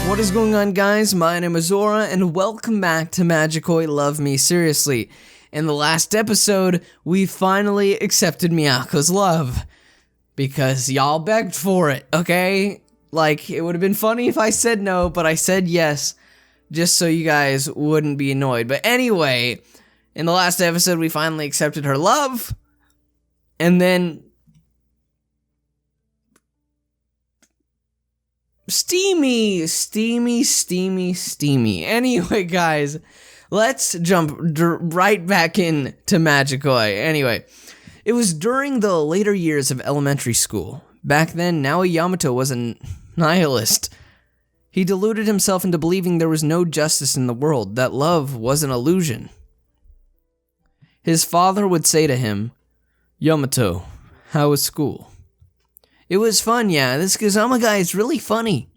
What is going on, guys? My name is Zora, and welcome back to Majikoi Love Me Seriously. In the last episode, we finally accepted Miyako's love. Because y'all begged for it, okay? Like, it would have been funny if I said no, but I said yes, just so you guys wouldn't be annoyed. But anyway, in the last episode, we finally accepted her love, and then Steamy. Anyway, guys, let's jump right back in to Majikoi. Anyway, it was during the later years of elementary school. Back then, Naoi Yamato was a nihilist. He deluded himself into believing there was no justice in the world, that love was an illusion. His father would say to him, "Yamato, how was school?" "It was fun, yeah. This Kazama guy is really funny."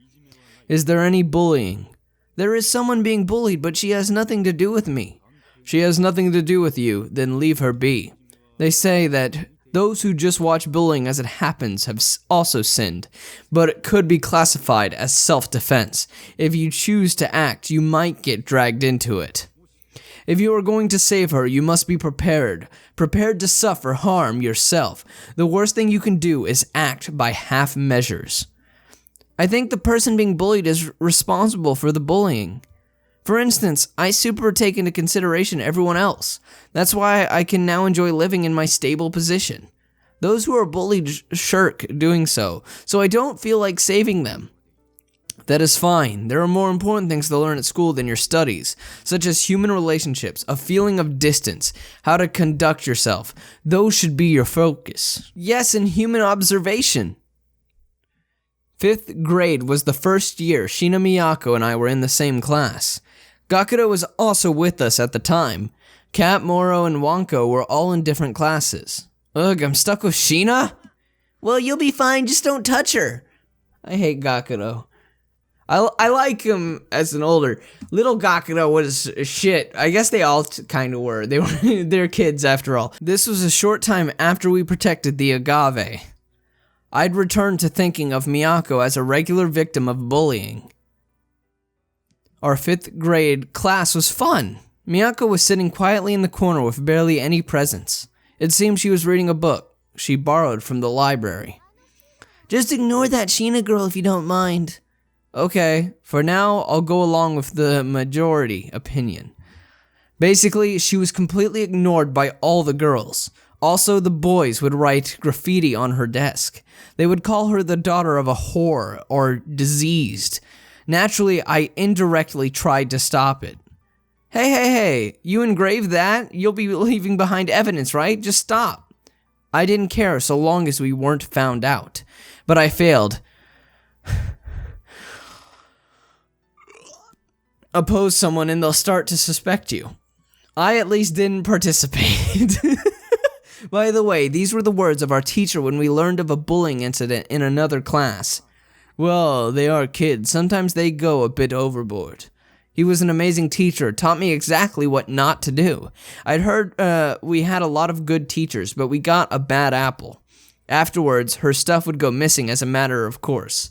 "Is there any bullying?" "There is someone being bullied, but she has nothing to do with me." "She has nothing to do with you, then leave her be. They say that those who just watch bullying as it happens have also sinned, but it could be classified as self-defense. If you choose to act, you might get dragged into it. If you are going to save her, you must be prepared to suffer harm yourself. The worst thing you can do is act by half measures." "I think the person being bullied is responsible for the bullying. For instance, I super take into consideration everyone else. That's why I can now enjoy living in my stable position. Those who are bullied shirk doing so I don't feel like saving them." "That is fine. There are more important things to learn at school than your studies, such as human relationships, a feeling of distance, how to conduct yourself. Those should be your focus." "Yes, and human observation." 5th grade was the first year Shina, Miyako, and I were in the same class. Gakudo was also with us at the time. Kat, Moro, and Wanko were all in different classes. Ugh, I'm stuck with Shina? "Well, you'll be fine, just don't touch her." I hate Gakudo. I like him as an older. Little Gakudo was shit. I guess they all kind of were. They're kids after all. This was a short time after we protected the agave. I'd returned to thinking of Miyako as a regular victim of bullying. Our 5th grade class was fun. Miyako was sitting quietly in the corner with barely any presence. It seemed she was reading a book she borrowed from the library. "Just ignore that Shina girl if you don't mind." "Okay, for now, I'll go along with the majority opinion." Basically, she was completely ignored by all the girls. Also, the boys would write graffiti on her desk. They would call her the daughter of a whore or diseased. Naturally, I indirectly tried to stop it. Hey, you engraved that? You'll be leaving behind evidence, right? Just stop." I didn't care so long as we weren't found out. But I failed. Oppose someone and they'll start to suspect you. I at least didn't participate. By the way, these were the words of our teacher when we learned of a bullying incident in another class. "Well, they are kids. Sometimes they go a bit overboard." He was an amazing teacher, taught me exactly what not to do. I'd heard we had a lot of good teachers, but we got a bad apple. Afterwards, her stuff would go missing as a matter of course.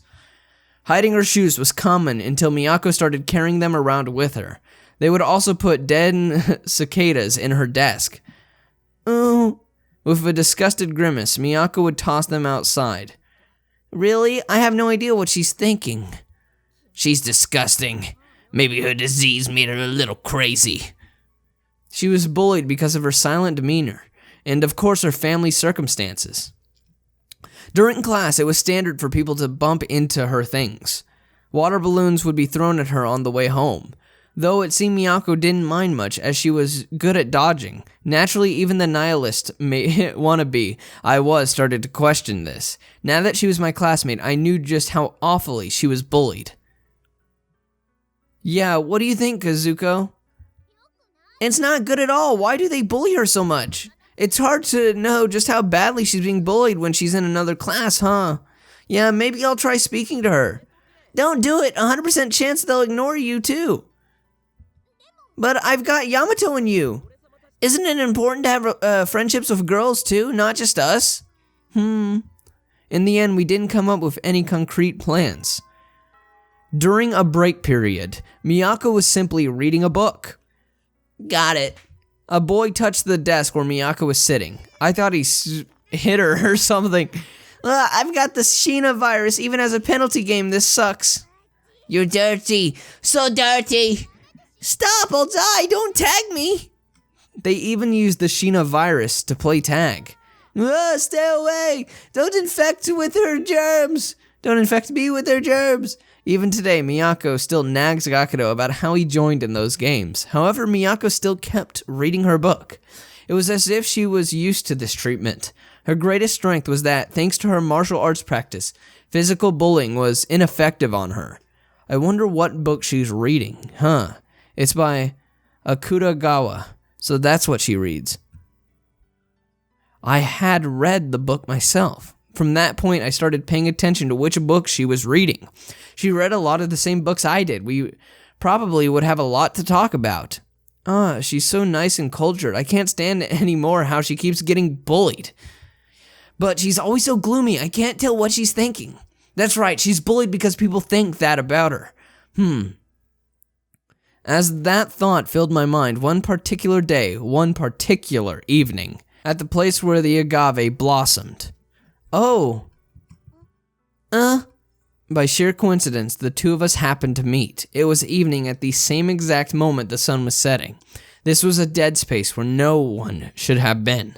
Hiding her shoes was common until Miyako started carrying them around with her. They would also put dead cicadas in her desk. "Oh." With a disgusted grimace, Miyako would toss them outside. "Really? I have no idea what she's thinking." "She's disgusting. Maybe her disease made her a little crazy." She was bullied because of her silent demeanor, and of course her family circumstances. During class, it was standard for people to bump into her things. Water balloons would be thrown at her on the way home. Though it seemed Miyako didn't mind much, as she was good at dodging. Naturally, even the nihilist wannabe I was started to question this. Now that she was my classmate, I knew just how awfully she was bullied. "Yeah, what do you think, Kazuko?" "It's not good at all. Why do they bully her so much? It's hard to know just how badly she's being bullied when she's in another class, huh? Yeah, maybe I'll try speaking to her." "Don't do it. 100% chance they'll ignore you, too." "But I've got Yamato and you. Isn't it important to have friendships with girls, too, not just us?" In the end, we didn't come up with any concrete plans. During a break period, Miyako was simply reading a book. Got it. A boy touched the desk where Miyako was sitting. I thought he hit her or something. I've got the Shina virus. Even as a penalty game, this sucks. You're dirty. So dirty. Stop, I'll die. Don't tag me. They even used the Shina virus to play tag. Stay away. Don't infect with her germs. Don't infect me with her germs. Even today, Miyako still nags Gakuto about how he joined in those games. However, Miyako still kept reading her book. It was as if she was used to this treatment. Her greatest strength was that, thanks to her martial arts practice, physical bullying was ineffective on her. I wonder what book she's reading. It's by Akutagawa, so that's what she reads. I had read the book myself. From that point, I started paying attention to which book she was reading. She read a lot of the same books I did. We probably would have a lot to talk about. She's so nice and cultured. I can't stand anymore how she keeps getting bullied. But she's always so gloomy. I can't tell what she's thinking. That's right, she's bullied because people think that about her. As that thought filled my mind, one particular day, one particular evening, at the place where the agave blossomed. By sheer coincidence, the two of us happened to meet. It was evening at the same exact moment the sun was setting. This was a dead space where no one should have been.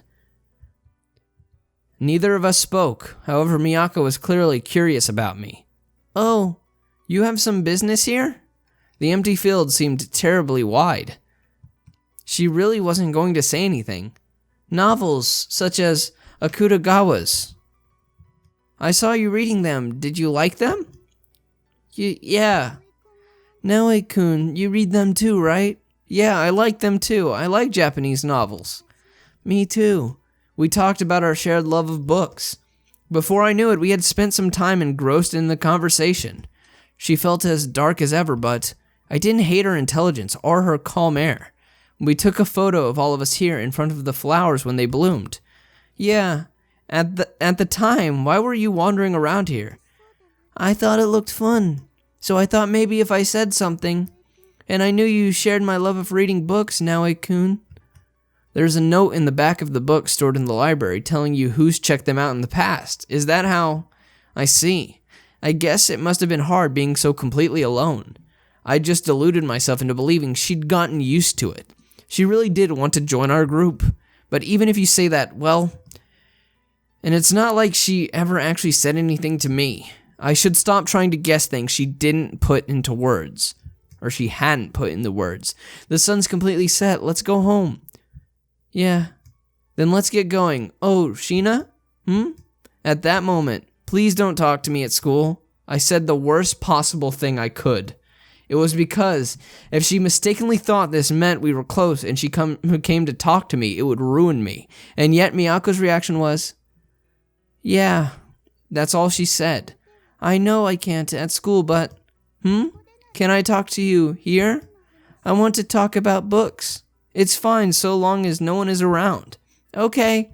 Neither of us spoke. However, Miyako was clearly curious about me. Oh, you have some business here? The empty field seemed terribly wide. She really wasn't going to say anything. Novels, such as Akutagawa's. I saw you reading them. Did you like them? Yeah. Naoe-kun, you read them too, right? Yeah, I like them too. I like Japanese novels. Me too. We talked about our shared love of books. Before I knew it, we had spent some time engrossed in the conversation. She felt as dark as ever, but I didn't hate her intelligence or her calm air. We took a photo of all of us here in front of the flowers when they bloomed. Yeah, at the time, why were you wandering around here? I thought it looked fun, so I thought maybe if I said something. And I knew you shared my love of reading books, Naoe-kun. There's a note in the back of the book stored in the library telling you who's checked them out in the past. Is that how? I see. I guess it must have been hard being so completely alone. I just deluded myself into believing she'd gotten used to it. She really did want to join our group. But even if you say that, well... And it's not like she ever actually said anything to me. I should stop trying to guess things she didn't put into words. Or she hadn't put into words. The sun's completely set. Let's go home. Yeah. Then let's get going. Oh, Shina? At that moment, please don't talk to me at school. I said the worst possible thing I could. It was because if she mistakenly thought this meant we were close and she came to talk to me, it would ruin me. And yet Miyako's reaction was, yeah, that's all she said. I know I can't at school, but, can I talk to you here? I want to talk about books. It's fine so long as no one is around. Okay.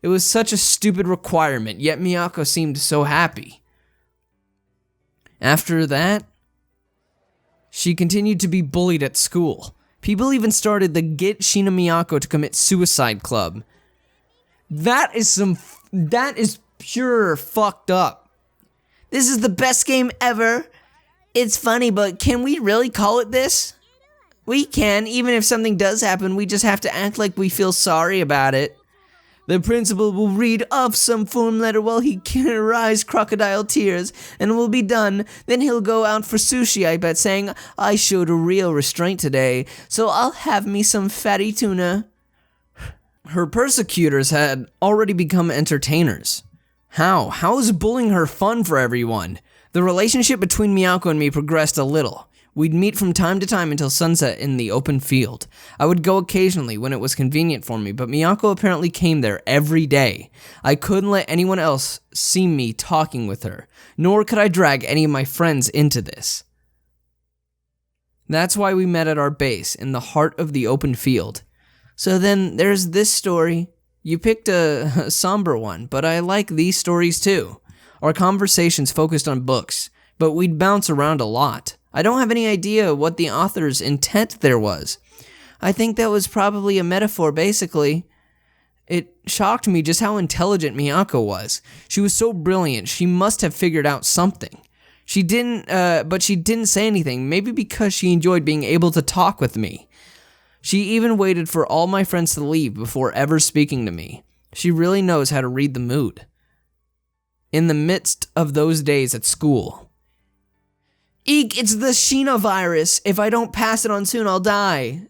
It was such a stupid requirement, yet Miyako seemed so happy. After that, she continued to be bullied at school. People even started the Get Shina Miyako to Commit Suicide Club. That is pure fucked up. This is the best game ever. It's funny, but can we really call it this? We can, even if something does happen, we just have to act like we feel sorry about it. The principal will read off some form letter while he cries crocodile tears, and we'll be done. Then he'll go out for sushi, I bet, saying, I showed a real restraint today, so I'll have me some fatty tuna. Her persecutors had already become entertainers. How? How is bullying her fun for everyone? The relationship between Miyako and me progressed a little. We'd meet from time to time until sunset in the open field. I would go occasionally when it was convenient for me, but Miyako apparently came there every day. I couldn't let anyone else see me talking with her, nor could I drag any of my friends into this. That's why we met at our base, in the heart of the open field. So then, there's this story. You picked a somber one, but I like these stories too. Our conversations focused on books, but we'd bounce around a lot. I don't have any idea what the author's intent there was. I think that was probably a metaphor, basically. It shocked me just how intelligent Miyako was. She was so brilliant, she must have figured out something. But she didn't say anything, maybe because she enjoyed being able to talk with me. She even waited for all my friends to leave before ever speaking to me. She really knows how to read the mood. In the midst of those days at school. Eek, it's the Shina virus. If I don't pass it on soon, I'll die.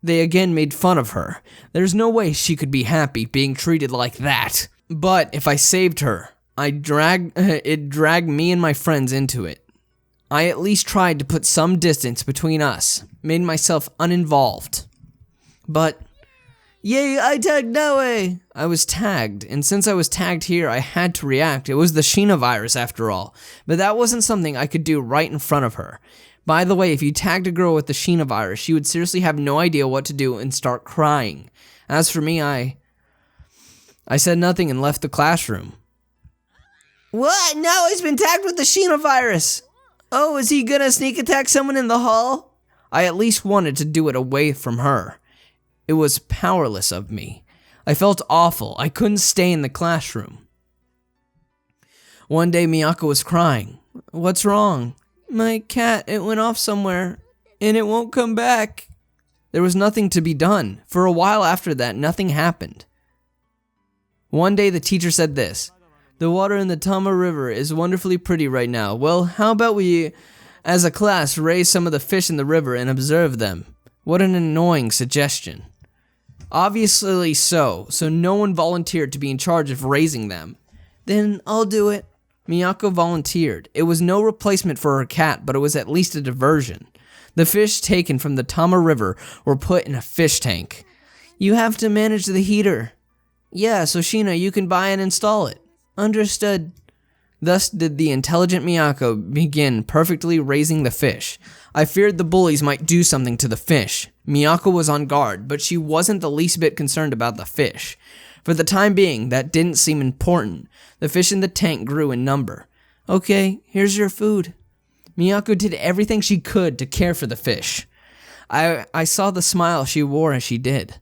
They again made fun of her. There's no way she could be happy being treated like that. But if I saved her, it dragged me and my friends into it. I at least tried to put some distance between us, made myself uninvolved. But, yay, I tagged Naue! I was tagged, and since I was tagged here, I had to react. It was the Shina virus after all, but that wasn't something I could do right in front of her. By the way, if you tagged a girl with the Shina virus, she would seriously have no idea what to do and start crying. As for me, I said nothing and left the classroom. What? Now he's been tagged with the Shina virus! Oh, is he gonna sneak attack someone in the hall? I at least wanted to do it away from her. It was powerless of me. I felt awful. I couldn't stay in the classroom. One day, Miyako was crying. What's wrong? My cat, it went off somewhere, and it won't come back. There was nothing to be done. For a while after that, nothing happened. One day, the teacher said this. The water in the Tama River is wonderfully pretty right now. Well, how about we, as a class, raise some of the fish in the river and observe them? What an annoying suggestion. Obviously so no one volunteered to be in charge of raising them. Then I'll do it. Miyako volunteered. It was no replacement for her cat, but it was at least a diversion. The fish taken from the Tama River were put in a fish tank. You have to manage the heater. Yeah, so Shina, you can buy and install it. Understood. Thus did the intelligent Miyako begin perfectly raising the fish. I feared the bullies might do something to the fish. Miyako was on guard, but she wasn't the least bit concerned about the fish. For the time being, that didn't seem important. The fish in the tank grew in number. Okay, here's your food. Miyako did everything she could to care for the fish. I saw the smile she wore as she did.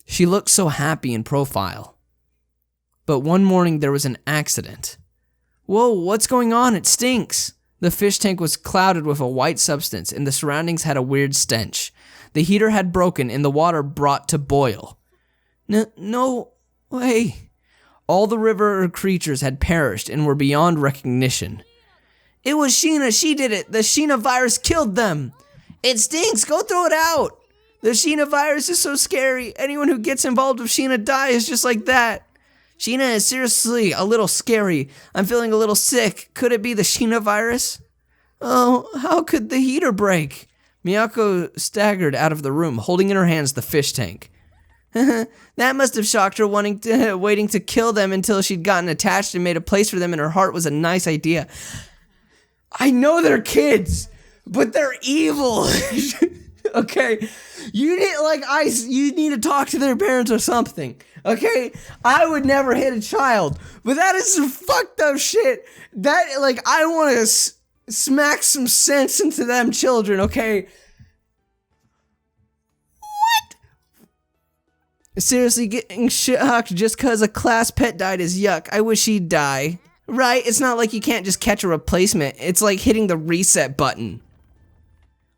She looked so happy in profile. But one morning there was an accident. Whoa, what's going on? It stinks. The fish tank was clouded with a white substance, and the surroundings had a weird stench. The heater had broken, and the water brought to boil. No way. All the river creatures had perished and were beyond recognition. It was Shina. She did it. The Shina virus killed them. It stinks. Go throw it out. The Shina virus is so scary. Anyone who gets involved with Shina dies just like that. Shina is seriously a little scary. I'm feeling a little sick. Could it be the Shina virus? Oh, how could the heater break? Miyako staggered out of the room, holding in her hands the fish tank. That must have shocked her, waiting to kill them until she'd gotten attached and made a place for them in her heart was a nice idea. I know they're kids, but they're evil. Okay, you need to talk to their parents or something. Okay, I would never hit a child, but that is some fucked up shit. I want to smack some sense into them children. Okay. Seriously, getting shocked just cause a class pet died is yuck. I wish he'd die. Right? It's not like you can't just catch a replacement. It's like hitting the reset button.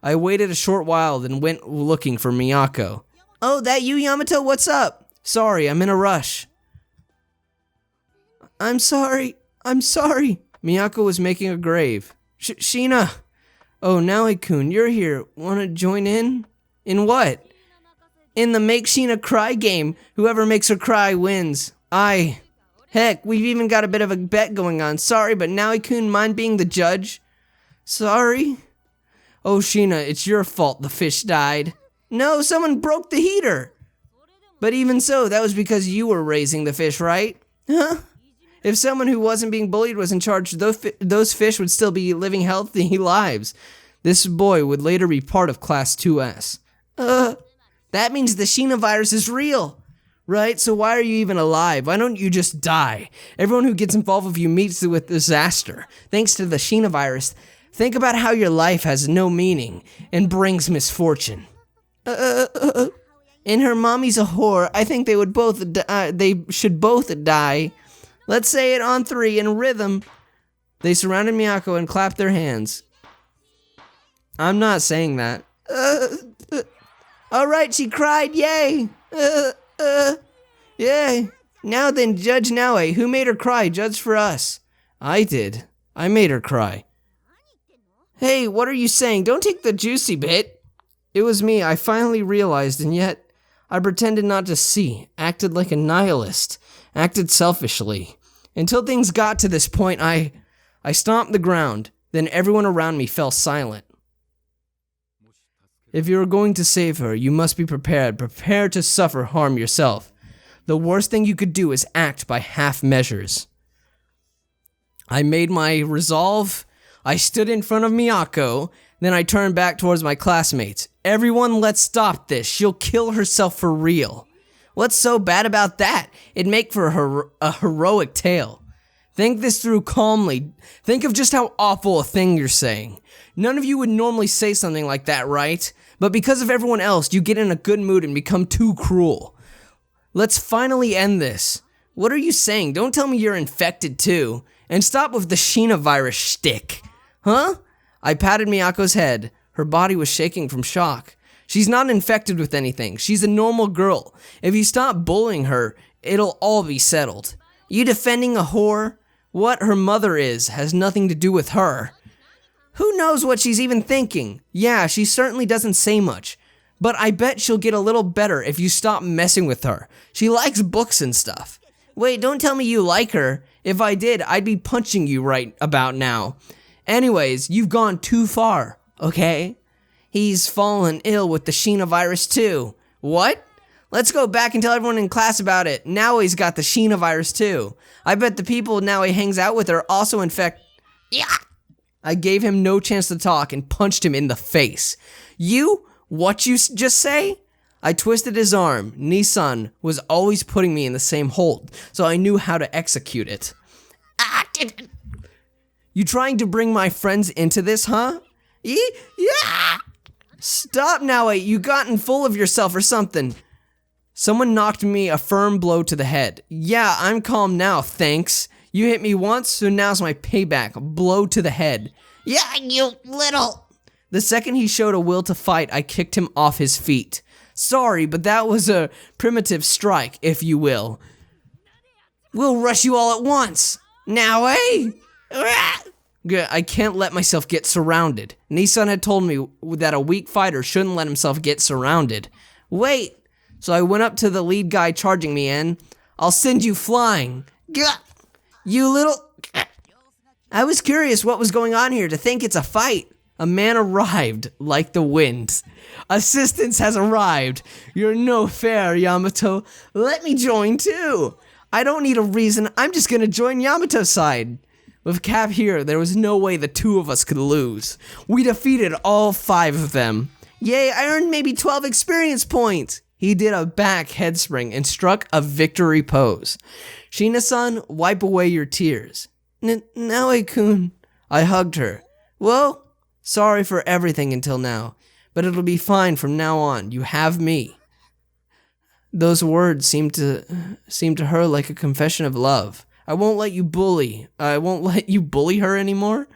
I waited a short while, then went looking for Miyako. Oh, that you, Yamato? What's up? Sorry, I'm in a rush. I'm sorry. Miyako was making a grave. Shina! Oh, Naoi-kun, you're here. Wanna join in? In what? In the Make Shina Cry game. Whoever makes her cry wins. Heck, we've even got a bit of a bet going on. Sorry, but Naoi-kun, mind being the judge? Sorry? Oh, Shina, it's your fault the fish died. No, someone broke the heater. But even so, that was because you were raising the fish, right? Huh? If someone who wasn't being bullied was in charge, those fish would still be living healthy lives. This boy would later be part of Class 2S. That means the Shina virus is real. right? So why are you even alive? Why don't you just die? Everyone who gets involved with you meets with disaster. Thanks to the Shina virus, think about how your life has no meaning and brings misfortune. And her mommy's a whore. I think they should both die. Let's say it on 3 in rhythm. They surrounded Miyako and clapped their hands. I'm not saying that. Alright, she cried, yay! Yay! Now then, Judge Naue, who made her cry? Judge for us. I did. I made her cry. Hey, what are you saying? Don't take the juicy bit. It was me, I finally realized, and yet I pretended not to see, acted like a nihilist, acted selfishly. Until things got to this point, I stomped the ground, then everyone around me fell silent. If you are going to save her, you must be prepared. Prepare to suffer harm yourself. The worst thing you could do is act by half measures. I made my resolve. I stood in front of Miyako. Then I turned back towards my classmates. Everyone, let's stop this. She'll kill herself for real. What's so bad about that? It'd make for a heroic tale. Think this through calmly. Think of just how awful a thing you're saying. None of you would normally say something like that, right? But because of everyone else, you get in a good mood and become too cruel. Let's finally end this. What are you saying? Don't tell me you're infected too. And stop with the Shina virus shtick. Huh? I patted Miyako's head. Her body was shaking from shock. She's not infected with anything. She's a normal girl. If you stop bullying her, it'll all be settled. You defending a whore? What her mother is has nothing to do with her. Who knows what she's even thinking? Yeah, she certainly doesn't say much. But I bet she'll get a little better if you stop messing with her. She likes books and stuff. Wait, don't tell me you like her. If I did, I'd be punching you right about now. Anyways, you've gone too far, okay? He's fallen ill with the Shina virus too. What? Let's go back and tell everyone in class about it. Now he's got the Shina virus too. I bet the people now he hangs out with are also infected. Yeah. I gave him no chance to talk and punched him in the face. You? What you just say? I twisted his arm. Nissan was always putting me in the same hold, so I knew how to execute it. You trying to bring my friends into this, huh? Yeah. Stop now, you gotten full of yourself or something. Someone knocked me a firm blow to the head. Yeah, I'm calm now, thanks. You hit me once, so now's my payback. Blow to the head. Yeah, you little... The second he showed a will to fight, I kicked him off his feet. Sorry, but that was a primitive strike, if you will. We'll rush you all at once. Now, I can't let myself get surrounded. Nissan had told me that a weak fighter shouldn't let himself get surrounded. Wait. So I went up to the lead guy charging me and I'll send you flying. You little... I was curious what was going on here to think it's a fight. A man arrived like the wind. Assistance has arrived. You're no fair, Yamato. Let me join too. I don't need a reason. I'm just gonna join Yamato's side. With Cap here, there was no way the two of us could lose. We defeated all 5 of them. Yay, I earned maybe 12 experience points. He did a back head spring and struck a victory pose. Shina-san, wipe away your tears. Naue-kun. I hugged her. Well, sorry for everything until now, but it'll be fine from now on. You have me. Those words seemed to her like a confession of love. I won't let you bully her anymore?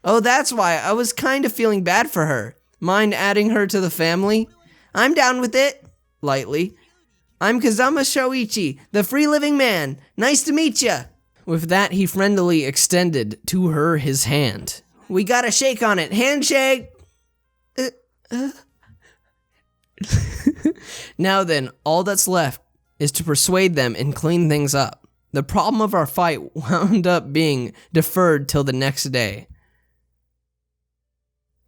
Oh, that's why. I was kind of feeling bad for her. Mind adding her to the family? I'm down with it. Lightly. I'm Kazama Shoichi, the free-living man. Nice to meet ya. With that, he friendlily extended to her his hand. We got a shake on it. Handshake! Now then, all that's left is to persuade them and clean things up. The problem of our fight wound up being deferred till the next day.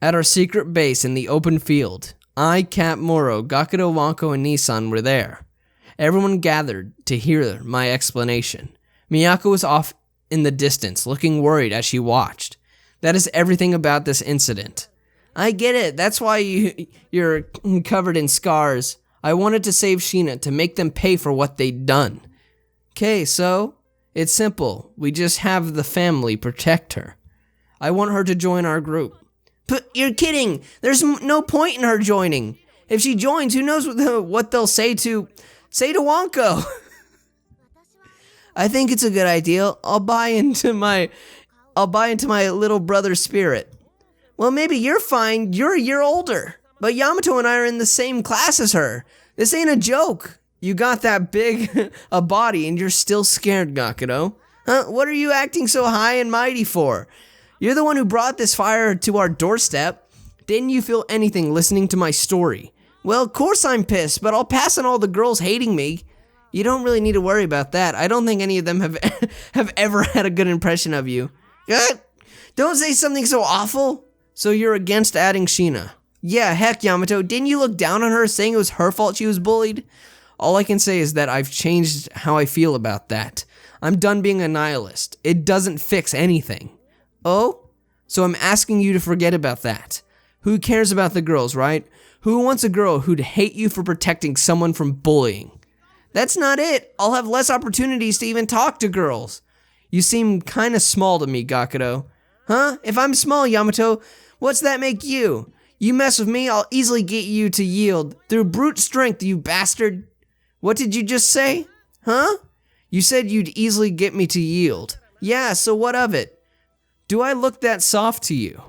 At our secret base in the open field, I, Cap Moro, Gakudo, Wanko, and Nissan were there. Everyone gathered to hear my explanation. Miyako was off in the distance, looking worried as she watched. That is everything about this incident. I get it. That's why you're covered in scars. I wanted to save Shina, to make them pay for what they'd done. Okay, so it's simple. We just have the family protect her. I want her to join our group. But you're kidding. There's no point in her joining. If she joins, who knows what they'll say to Wonko. I think it's a good idea. I'll buy into my little brother's spirit. Well, maybe you're fine. You're a year older. But Yamato and I are in the same class as her. This ain't a joke. You got that big a body and you're still scared, Gakuto. Huh? What are you acting so high and mighty for? You're the one who brought this fire to our doorstep. Didn't you feel anything listening to my story? Well, of course I'm pissed, but I'll pass on all the girls hating me. You don't really need to worry about that. I don't think any of them have ever had a good impression of you. Don't say something so awful. So you're against adding Shina? Yeah, heck, Yamato. Didn't you look down on her, saying it was her fault she was bullied? All I can say is that I've changed how I feel about that. I'm done being a nihilist. It doesn't fix anything. Oh? So I'm asking you to forget about that. Who cares about the girls, right? Who wants a girl who'd hate you for protecting someone from bullying? That's not it. I'll have less opportunities to even talk to girls. You seem kinda small to me, Gakuto. Huh? If I'm small, Yamato, what's that make you? You mess with me, I'll easily get you to yield. Through brute strength, you bastard. What did you just say? Huh? You said you'd easily get me to yield. Yeah, so what of it? Do I look that soft to you?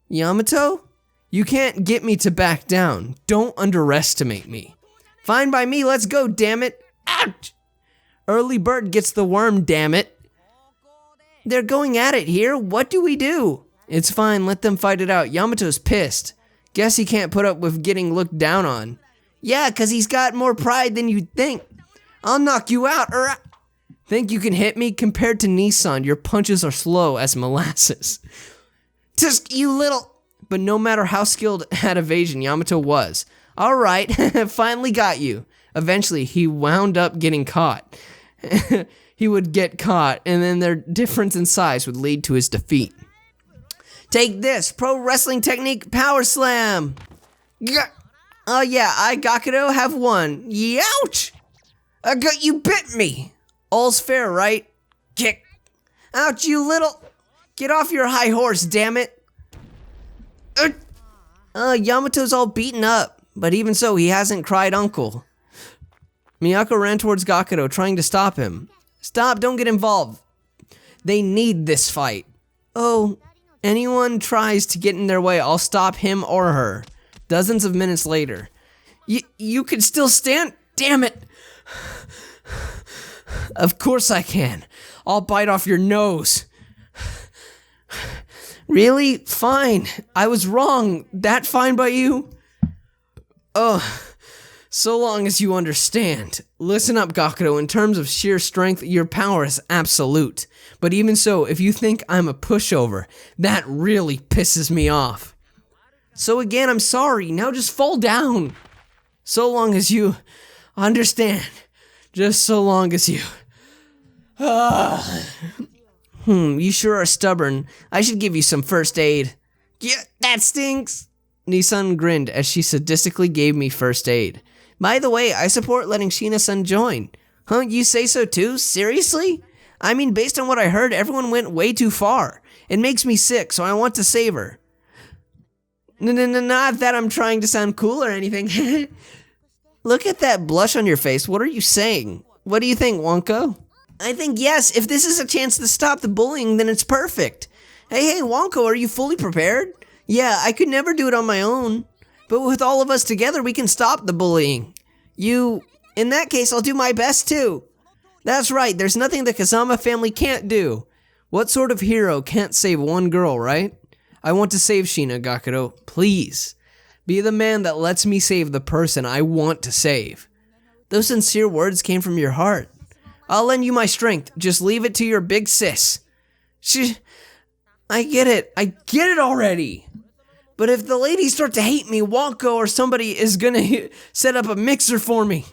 Yamato? You can't get me to back down. Don't underestimate me. Fine by me, let's go, damn it. Ouch! Early bird gets the worm, damn it. They're going at it here. What do we do? It's fine, let them fight it out. Yamato's pissed. Guess he can't put up with getting looked down on. Yeah, 'cause he's got more pride than you'd think. I'll knock you out, Think you can hit me? Compared to Nissan, your punches are slow as molasses. Just you little... But no matter how skilled at evasion Yamato was. Alright, finally got you. Eventually, he wound up getting caught. He would get caught, and then their difference in size would lead to his defeat. Take this, pro wrestling technique power slam. Oh yeah, I, Gakuto, have won. Youch! You bit me. All's fair, right? Kick. Ouch, you little... Get off your high horse, damn it. Yamato's all beaten up, but even so, he hasn't cried uncle. Miyako ran towards Gakuto, trying to stop him. Stop, don't get involved. They need this fight. Oh, anyone tries to get in their way, I'll stop him or her. Dozens of minutes later. You can still stand? Damn it. Of course I can. I'll bite off your nose. Really? Fine. I was wrong. That fine by you? So long as you understand. Listen up, Gakuto. In terms of sheer strength, your power is absolute. But even so, if you think I'm a pushover, that really pisses me off. So again, I'm sorry. Now just fall down. So long as you understand. Just so long as you... You sure are stubborn. I should give you some first aid. Yeah, that stinks. Nissan grinned as she sadistically gave me first aid. By the way, I support letting Shina-san join. Huh, you say so too? Seriously? I mean, based on what I heard, everyone went way too far. It makes me sick, so I want to save her. Not that I'm trying to sound cool or anything. Look at that blush on your face. What are you saying? What do you think, Wonko? I think yes, if this is a chance to stop the bullying, then it's perfect. Hey, Wonko, are you fully prepared? Yeah, I could never do it on my own. But with all of us together, we can stop the bullying. In that case, I'll do my best too. That's right, there's nothing the Kazama family can't do. What sort of hero can't save one girl, right? I want to save Shina, Gakuto. Please. Be the man that lets me save the person I want to save. Those sincere words came from your heart. I'll lend you my strength. Just leave it to your big sis. I get it. I get it already. But if the ladies start to hate me, Wonko or somebody is gonna set up a mixer for me.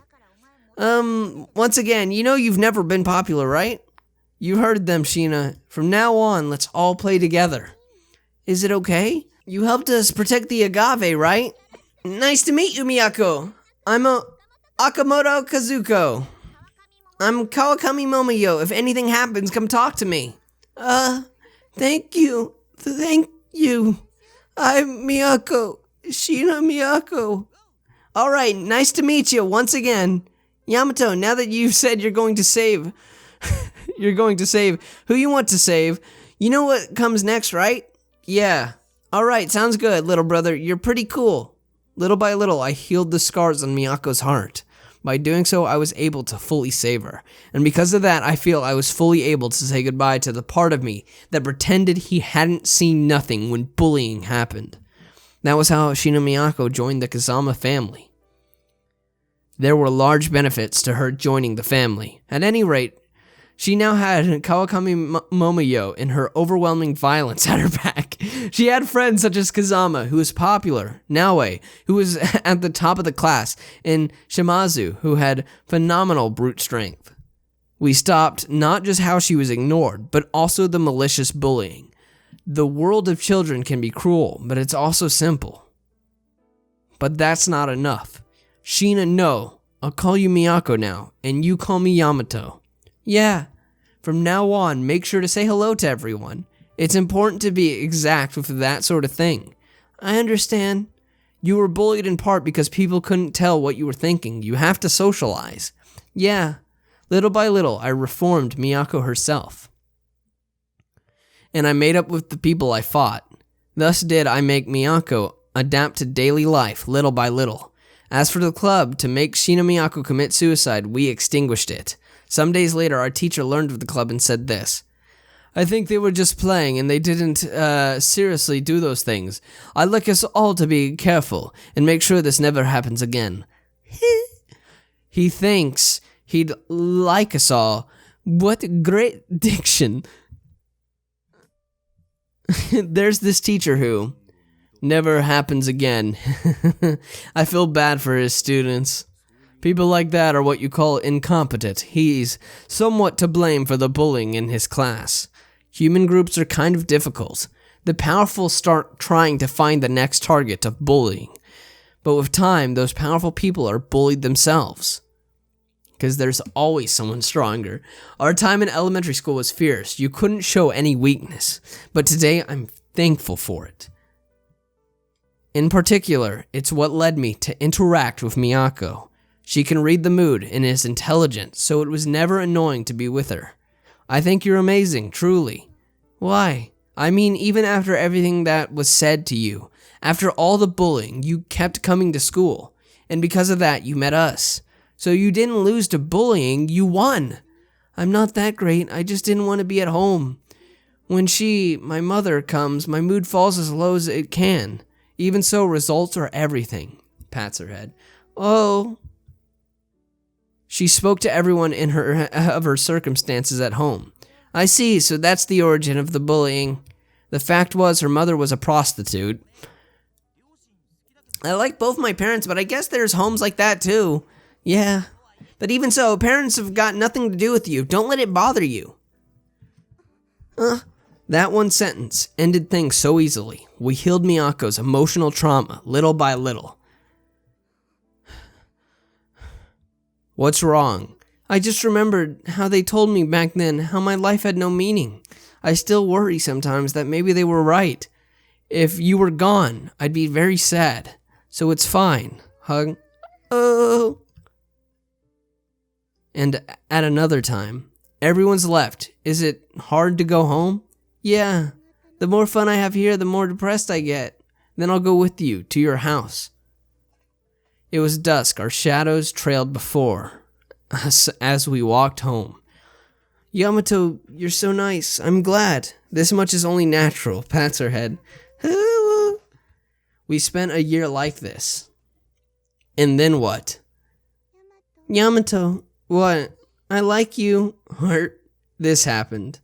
Once again, you know you've never been popular, right? You heard them, Shina. From now on, let's all play together. Is it okay? You helped us protect the agave, right? Nice to meet you, Miyako. I'm a Akamoto Kazuko. I'm Kawakami Momoyo. If anything happens, come talk to me. Thank you. Thank you. I'm Miyako. Shina Miyako. Alright, nice to meet you once again. Yamato, now that you've said you're going to save who you want to save, you know what comes next, right? Yeah. Alright, sounds good, little brother. You're pretty cool. Little by little, I healed the scars on Miyako's heart. By doing so, I was able to fully save her. And because of that, I feel I was fully able to say goodbye to the part of me that pretended he hadn't seen nothing when bullying happened. That was how Shina Miyako joined the Kazama family. There were large benefits to her joining the family. At any rate, she now had Kawakami Momoyo and her overwhelming violence at her back. She had friends such as Kazama, who was popular, Naoe, who was at the top of the class, and Shimazu, who had phenomenal brute strength. We stopped not just how she was ignored, but also the malicious bullying. The world of children can be cruel, but it's also simple. But that's not enough. Shina, no. I'll call you Miyako now, and you call me Yamato. Yeah, from now on, make sure to say hello to everyone. It's important to be exact with that sort of thing. I understand. You were bullied in part because people couldn't tell what you were thinking. You have to socialize. Yeah, little by little, I reformed Miyako herself. And I made up with the people I fought. Thus did I make Miyako adapt to daily life, little by little. As for the club, to make Shina Miyako commit suicide, we extinguished it. Some days later, our teacher learned of the club and said this. I think they were just playing and they didn't seriously do those things. I'd like us all to be careful and make sure this never happens again. He thinks he'd like us all. What great diction. There's this teacher who never happens again. I feel bad for his students. People like that are what you call incompetent. He's somewhat to blame for the bullying in his class. Human groups are kind of difficult. The powerful start trying to find the next target of bullying. But with time, those powerful people are bullied themselves. Because there's always someone stronger. Our time in elementary school was fierce. You couldn't show any weakness. But today, I'm thankful for it. In particular, it's what led me to interact with Miyako. She can read the mood and is intelligent, so it was never annoying to be with her. I think you're amazing, truly. Why? I mean, even after everything that was said to you, after all the bullying, you kept coming to school, and because of that, you met us. So you didn't lose to bullying, you won. I'm not that great, I just didn't want to be at home. When my mother comes, my mood falls as low as it can. Even so, results are everything. Pats her head. Oh. She spoke to everyone of her circumstances at home. I see, so that's the origin of the bullying. The fact was, her mother was a prostitute. I like both my parents, but I guess there's homes like that too. Yeah. But even so, parents have got nothing to do with you. Don't let it bother you. That one sentence ended things so easily. We healed Miyako's emotional trauma, little by little. What's wrong? I just remembered how they told me back then how my life had no meaning. I still worry sometimes that maybe they were right. If you were gone, I'd be very sad. So it's fine. Hug. Oh. And at another time, everyone's left. Is it hard to go home? Yeah. The more fun I have here, the more depressed I get. Then I'll go with you to your house. It was dusk. Our shadows trailed before us as we walked home. Yamato, you're so nice. I'm glad. This much is only natural. Pats her head. We spent a year like this. And then what? Yamato, what? I like you. Heart. This happened.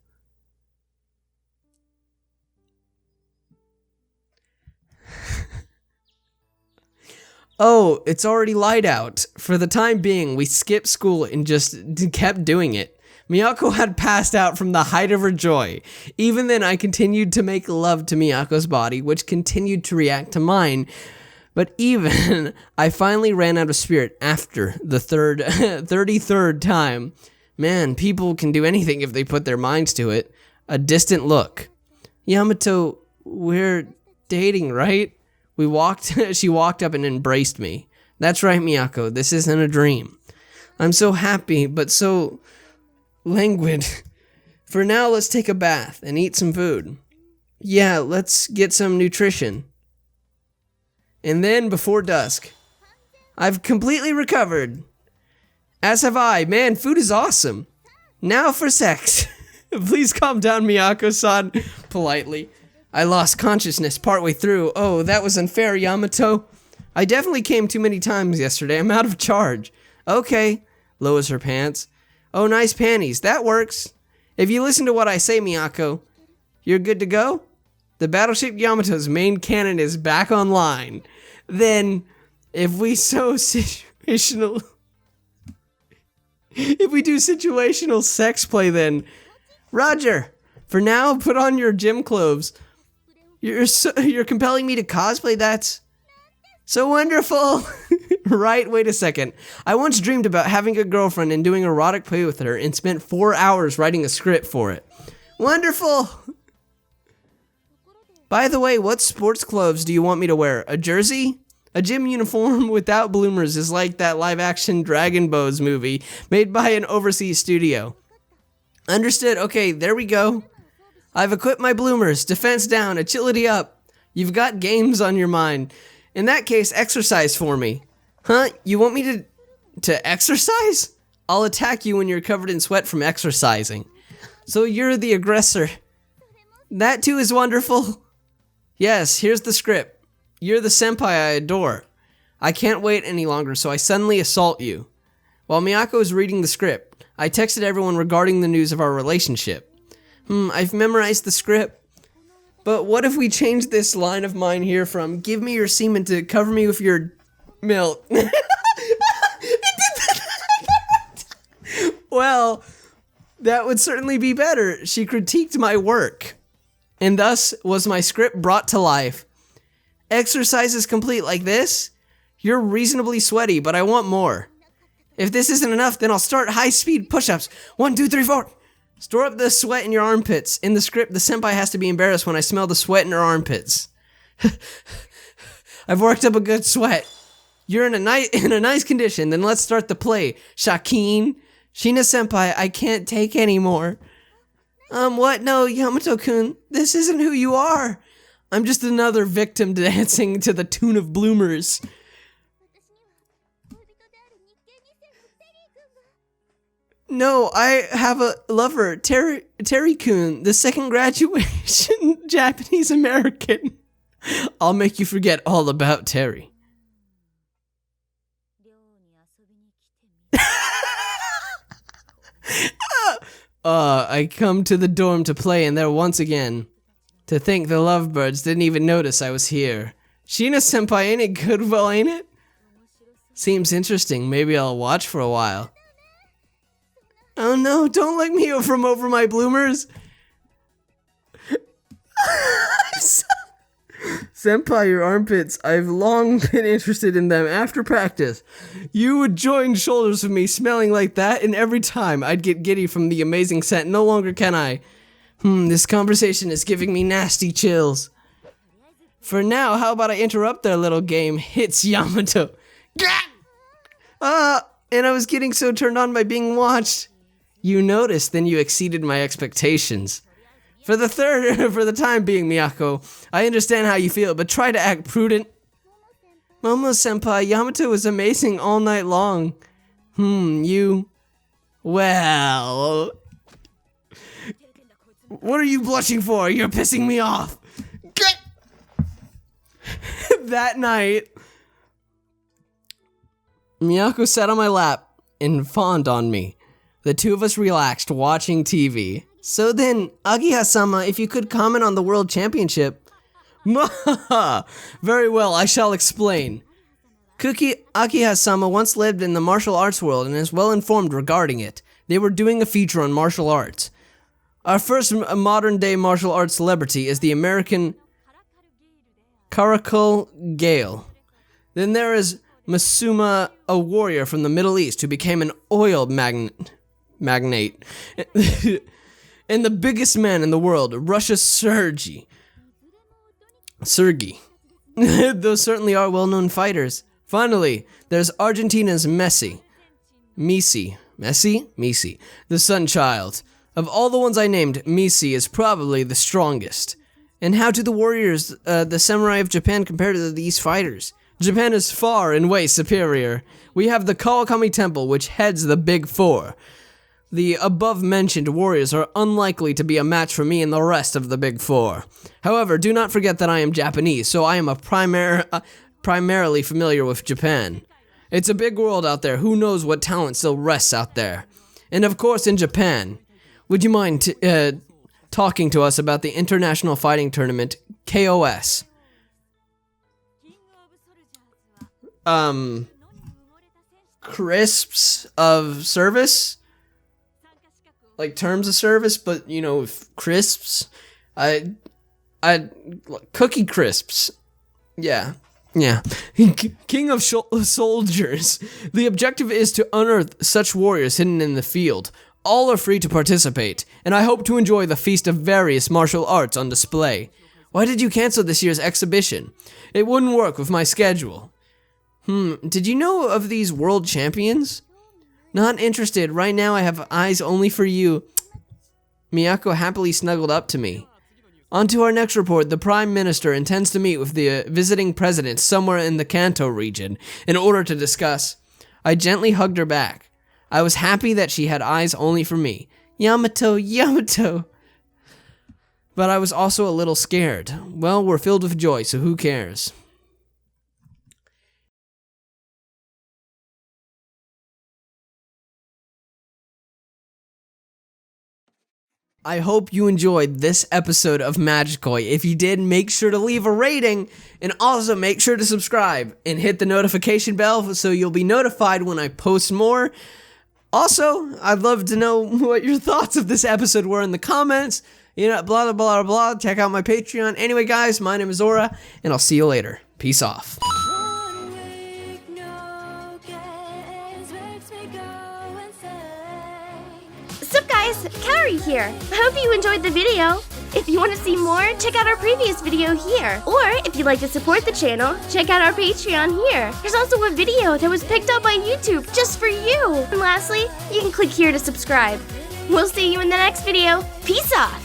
Oh, it's already light out. For the time being, we skipped school and just kept doing it. Miyako had passed out from the height of her joy. Even then, I continued to make love to Miyako's body, which continued to react to mine. But even I finally ran out of spirit after the 33rd time. Man, people can do anything if they put their minds to it. A distant look. Yamato, we're dating, right? She walked up and embraced me. That's right, Miyako, this isn't a dream. I'm so happy, but so languid. For now, let's take a bath and eat some food. Yeah, let's get some nutrition. And then, before dusk, I've completely recovered. As have I. Man, food is awesome. Now for sex. Please calm down, Miyako-san. Politely. I lost consciousness partway through. Oh, that was unfair, Yamato. I definitely came too many times yesterday. I'm out of charge. Okay. Lowers her pants. Oh, nice panties. That works. If you listen to what I say, Miyako, you're good to go? The battleship Yamato's main cannon is back online. Then, if we do situational sex play, then Roger. For now, put on your gym clothes. You're compelling me to cosplay. That's so wonderful. Right, wait a second. I once dreamed about having a girlfriend and doing erotic play with her and spent 4 hours writing a script for it. Wonderful. By the way, what sports clothes do you want me to wear? A jersey? A gym uniform without bloomers is like that live-action Dragon Bows movie made by an overseas studio. Understood. Okay, there we go. I've equipped my bloomers. Defense down. Agility up. You've got games on your mind. In that case, exercise for me. Huh? You want me to exercise? I'll attack you when you're covered in sweat from exercising. So you're the aggressor. That too is wonderful. Yes, here's the script. You're the senpai I adore. I can't wait any longer, so I suddenly assault you. While Miyako is reading the script, I texted everyone regarding the news of our relationship. I've memorized the script. But what if we change this line of mine here from give me your semen to cover me with your milk? Well, that would certainly be better. She critiqued my work. And thus was my script brought to life. Exercise is complete like this. You're reasonably sweaty, but I want more. If this isn't enough, then I'll start high-speed push-ups. 1, 2, 3, 4. Store up the sweat in your armpits. In the script, the senpai has to be embarrassed when I smell the sweat in her armpits. I've worked up a good sweat. You're in a nice condition, then let's start the play. Shakin, Shina senpai, I can't take anymore. What? No, Yamato-kun, this isn't who you are. I'm just another victim dancing to the tune of bloomers. No, I have a lover, Terry-kun, the second graduation Japanese American. I'll make you forget all about Terry. I come to the dorm to play and there once again. To think the lovebirds didn't even notice I was here. Shina-senpai, ain't it good? Well, ain't it? Seems interesting. Maybe I'll watch for a while. Oh no, don't let me from over my bloomers. Senpai, your armpits. I've long been interested in them after practice. You would join shoulders with me smelling like that, and every time I'd get giddy from the amazing scent. No longer can I. This conversation is giving me nasty chills. For now, how about I interrupt their little game? Hits Yamato. And I was getting so turned on by being watched. You noticed, then you exceeded my expectations. For the time being, Miyako, I understand how you feel, but try to act prudent. Momo-senpai, Yamato was amazing all night long. Well... What are you blushing for? You're pissing me off. That night, Miyako sat on my lap and fawned on me. The two of us relaxed, watching TV. So then, Agiha-sama, if you could comment on the World Championship. Very well, I shall explain. Agiha-sama once lived in the martial arts world and is well informed regarding it. They were doing a feature on martial arts. Our first modern-day martial arts celebrity is the American Caracal Gale. Then there is Masuma, a warrior from the Middle East who became an oil magnate. And the biggest man in the world, Russia's Sergey. Those certainly are well-known fighters. Finally, there's Argentina's Messi, the sun child. Of all the ones I named, Messi is probably the strongest. And how do the warriors, the samurai of Japan, compare to these fighters? Japan is far and way superior. We have the Kawakami Temple, which heads the Big Four. The above-mentioned warriors are unlikely to be a match for me and the rest of the Big Four. However, do not forget that I am Japanese, so I am primarily familiar with Japan. It's a big world out there. Who knows what talent still rests out there? And of course, in Japan. Would you mind talking to us about the International Fighting Tournament, KOS? Crisps of service? Like terms of service, but you know, crisps. I cookie crisps. Yeah. King of soldiers. The objective is to unearth such warriors hidden in the field. All are free to participate, and I hope to enjoy the feast of various martial arts on display. Why did you cancel this year's exhibition? It wouldn't work with my schedule. Did you know of these world champions? Not interested. Right now I have eyes only for you. Miyako happily snuggled up to me. On to our next report. The Prime Minister intends to meet with the visiting president somewhere in the Kanto region in order to discuss. I gently hugged her back. I was happy that she had eyes only for me. Yamato. But I was also a little scared. Well, we're filled with joy, so who cares? I hope you enjoyed this episode of Majikoi. If you did, make sure to leave a rating, and also make sure to subscribe and hit the notification bell so you'll be notified when I post more. Also, I'd love to know what your thoughts of this episode were in the comments. You know, blah, blah, blah, blah. Check out my Patreon. Anyway, guys, my name is Zora, and I'll see you later. Peace off. Sup guys, Carrie here. I hope you enjoyed the video. If you want to see more, check out our previous video here. Or if you'd like to support the channel, check out our Patreon here. There's also a video that was picked up by YouTube just for you. And lastly, you can click here to subscribe. We'll see you in the next video. Peace off.